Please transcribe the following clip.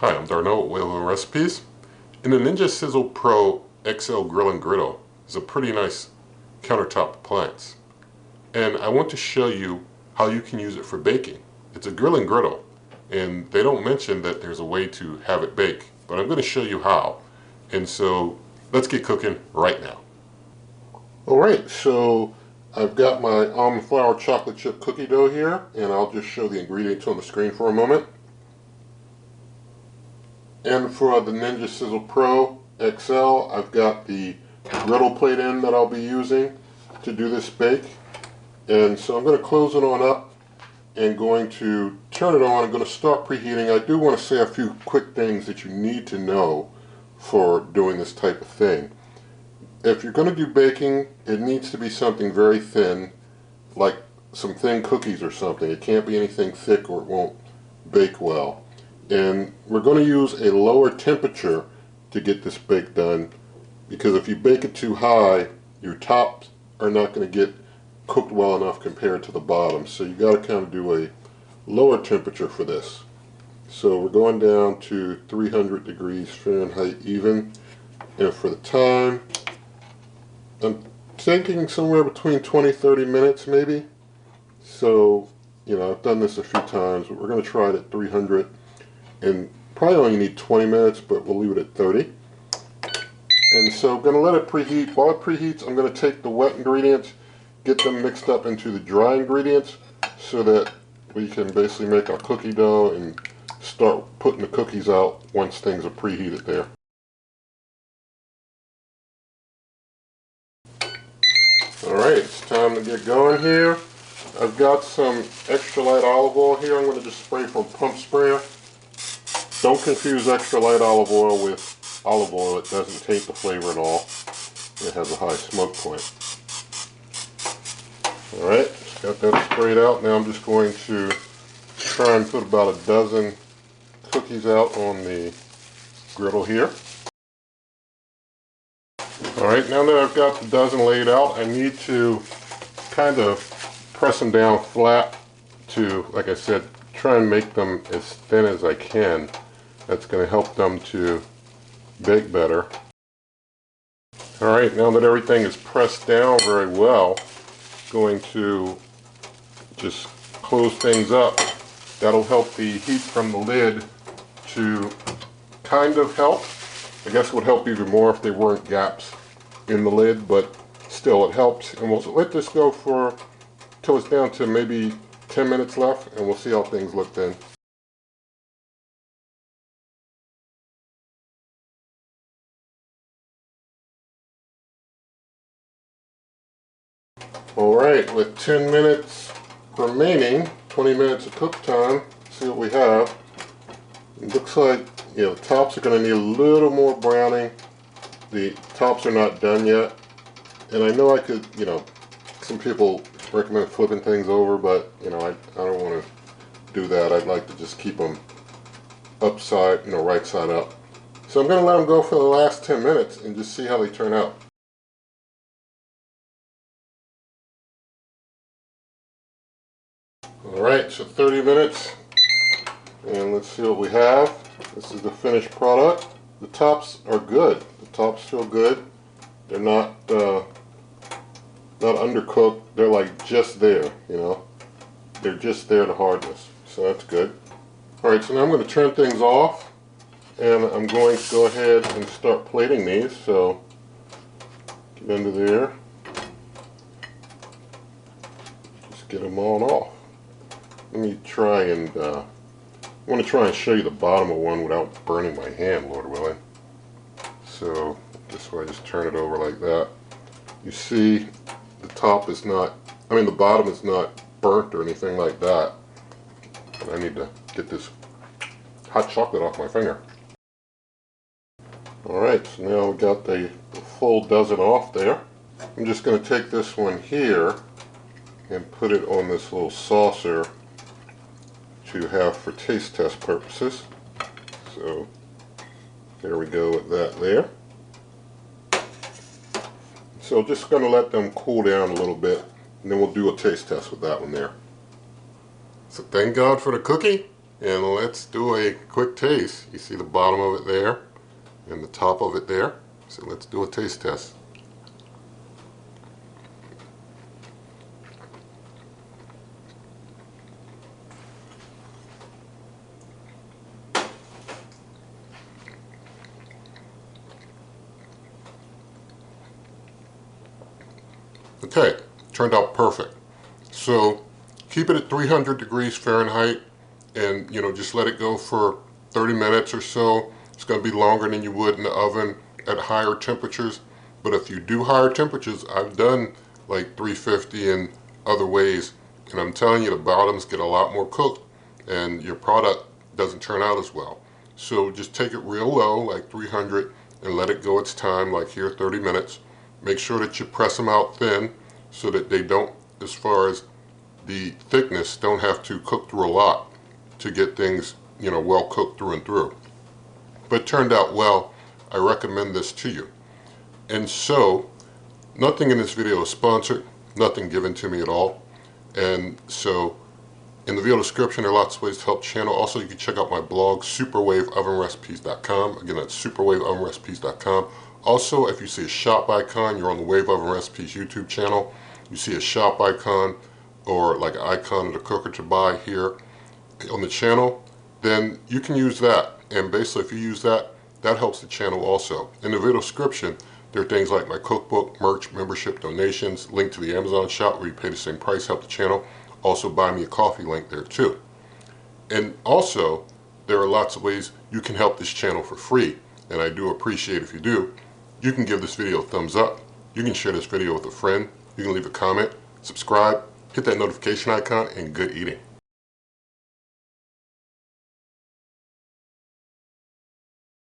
Hi, I'm Darnell with Whale Recipes. And the Ninja Sizzle Pro XL Grill and Griddle is a pretty nice countertop appliance. And I want to show you how you can use it for baking. It's a grill and griddle, and they don't mention that there's a way to have it bake, but I'm going to show you how. And so let's get cooking right now. Alright, so I've got my almond flour chocolate chip cookie dough here, and I'll just show the ingredients on the screen for a moment. And for the Ninja Sizzle Pro XL, I've got the griddle plate in that I'll be using to do this bake. And so I'm going to close it on up and going to turn it on. I'm going to start preheating. I do want to say a few quick things that you need to know for doing this type of thing. If you're going to do baking, it needs to be something very thin, like some thin cookies or something. It can't be anything thick or it won't bake well. And we're going to use a lower temperature to get this bake done, because if you bake it too high, your tops are not going to get cooked well enough compared to the bottom. So you got to kind of do a lower temperature for this. So we're going down to 300 degrees Fahrenheit even. And for the time, I'm thinking somewhere between 20-30 minutes maybe. So, you know, I've done this a few times, but we're going to try it at 300. And probably only need 20 minutes, but we'll leave it at 30. And so I'm going to let it preheat. While it preheats, I'm going to take the wet ingredients, get them mixed up into the dry ingredients so that we can basically make our cookie dough and start putting the cookies out once things are preheated there. Alright, it's time to get going here. I've got some extra light olive oil here. I'm going to just spray from pump sprayer. Don't confuse extra light olive oil with olive oil. It doesn't taint the flavor at all. It has a high smoke point. Alright, got that sprayed out. Now I'm just going to try and put about a dozen cookies out on the griddle here. Alright, now that I've got the dozen laid out, I need to kind of press them down flat to, like I said, try and make them as thin as I can. That's going to help them to bake better. Alright, now that everything is pressed down very well, going to just close things up. That'll help the heat from the lid to kind of help. I guess it would help even more if there weren't gaps in the lid, but still it helps. And we'll let this go for till it's down to maybe 10 minutes left, and we'll see how things look then. Alright, with 10 minutes remaining, 20 minutes of cook time, see what we have. It looks like, you know, the tops are going to need a little more browning. The tops are not done yet. And I know I could, you know, some people recommend flipping things over, but, you know, I don't want to do that. I'd like to just keep them upside, you know, right side up. So I'm going to let them go for the last 10 minutes and just see how they turn out. Alright, so 30 minutes, and let's see what we have. This is the finished product. The tops are good. The tops feel good. They're not undercooked. They're like just there, you know. They're just there to hardness, so that's good. Alright, so now I'm going to turn things off, and I'm going to go ahead and start plating these. So get into there. Just get them all off. Let me try and, I want to try and show you the bottom of one without burning my hand, Lord willing. So, this way I just turn it over like that. You see, the top is not, I mean the bottom is not burnt or anything like that. But I need to get this hot chocolate off my finger. Alright, so now we got the full dozen off there. I'm just going to take this one here and put it on this little saucer to have for taste test purposes. So there we go with that there. So just going to let them cool down a little bit, and then we'll do a taste test with that one there. So thank God for the cookie. and let's do a quick taste. You see the bottom of it there and the top of it there. So let's do a taste test. Okay, turned out perfect. So keep it at 300 degrees Fahrenheit and just let it go for 30 minutes or so. It's going to be longer than you would in the oven at higher temperatures. But if you do higher temperatures, I've done like 350 and other ways, and I'm telling you the bottoms get a lot more cooked and your product doesn't turn out as well. So just take it real low, like 300, and let it go its time, like here 30 minutes. Make sure that you press them out thin so that they don't, as far as the thickness, don't have to cook through a lot to get things, well cooked through and through. But it turned out well. I recommend this to you. And so, nothing in this video is sponsored, nothing given to me at all. And so, in the video description, there are lots of ways to help the channel. Also, you can check out my blog, superwaveovenrecipes.com. Again, that's superwaveovenrecipes.com. Also, if you see a shop icon, you're on the Wave Oven Recipes YouTube channel. You see a shop icon or like an icon of the cooker to buy here on the channel, then you can use that. And basically, if you use that, that helps the channel also. In the video description, there are things like my cookbook, merch, membership, donations, link to the Amazon shop where you pay the same price, help the channel. Also, buy me a coffee link there too. And also, there are lots of ways you can help this channel for free, and I do appreciate if you do. You can give this video a thumbs up. You can share this video with a friend. You can leave a comment, subscribe, hit that notification icon, and good eating.